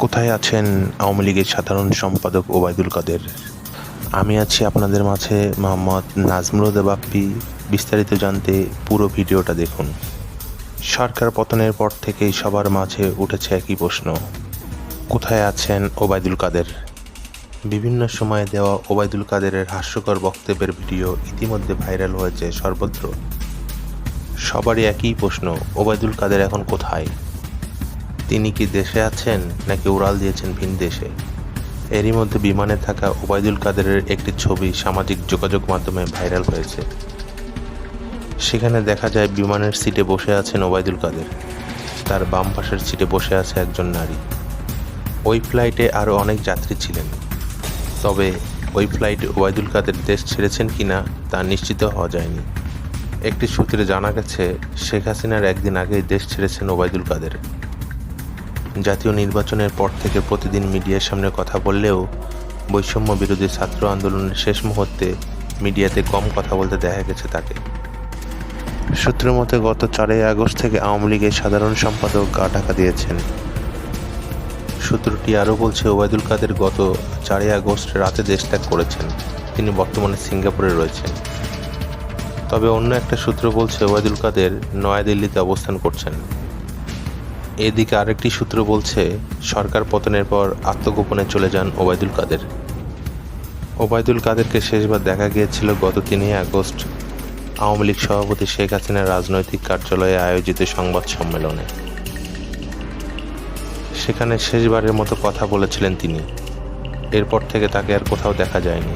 কোথায় আছেন আওয়ামী লীগের সাধারণ সম্পাদক ওবায়দুল কাদের? আমি আছি আপনাদের মাঝে মোহাম্মদ নাজমুল হুদা বাপ্পি। বিস্তারিত জানতে পুরো ভিডিওটা দেখুন। সরকার পতনের পর থেকেই সবার মাঝে উঠেছে একই প্রশ্ন, কোথায় আছেন ওবায়দুল কাদের? বিভিন্ন সময়ে দেওয়া ওবায়দুল কাদেরের হাস্যকর বক্তব্যের ভিডিও ইতিমধ্যে ভাইরাল হয়েছে সর্বত্র। সবারই একই প্রশ্ন, ওবায়দুল কাদের এখন কোথায়? তিনি কি দেশে আছেন নাকি উড়াল দিয়েছেন ভিন দেশে? এরই মধ্যে বিমানে থাকা ওবায়দুল কাদেরের একটি ছবি সামাজিক যোগাযোগ মাধ্যমে ভাইরাল হয়েছে। সেখানে দেখা যায় বিমানের সিটে বসে আছেন ওবায়দুল কাদের, তার বাম পাশের সিটে বসে আছে একজন নারী। ওই ফ্লাইটে আরও অনেক যাত্রী ছিলেন, তবে ওই ফ্লাইটে ওবায়দুল কাদের দেশ ছেড়েছেন কিনা তা নিশ্চিত হওয়া যায়নি। একটি সূত্রে জানা গেছে, শেখ হাসিনার একদিন আগেই দেশ ছেড়েছেন ওবায়দুল কাদের। জাতীয় নির্বাচনের পর থেকে প্রতিদিন মিডিয়ার সামনে কথা বললেও বৈষম্য বিরোধী ছাত্র আন্দোলনের শেষ মুহূর্তে মিডিয়াতে কম কথা বলতে দেখা গেছে তাকে। সূত্রের মতে গত 4ই আগস্ট থেকে আওয়ামী লীগের সাধারণ সম্পাদক গা ঢাকা দিয়েছেন। সূত্রটি আরও বলছে, ওবায়দুল কাদের গত 4ই আগস্ট রাতে দেশ ত্যাগ করেছেন। তিনি বর্তমানে সিঙ্গাপুরে রয়েছেন। তবে অন্য একটা সূত্র বলছে ওবায়দুল কাদের নয়াদিল্লিতে অবস্থান করছেন। এদিকে আরেকটি সূত্র বলছে, সরকার পতনের পর আত্মগোপনে চলে যান ওবায়দুল কাদের। ওবায়দুল কাদেরকে শেষবার দেখা গিয়েছিল গত 3ই আগস্ট আওয়ামী লীগ সভাপতি শেখ হাসিনার রাজনৈতিক কার্যালয়ে আয়োজিত সংবাদ সম্মেলনে। সেখানে শেষবারের মতো কথা বলেছিলেন তিনি। এরপর থেকে তাকে আর কোথাও দেখা যায়নি।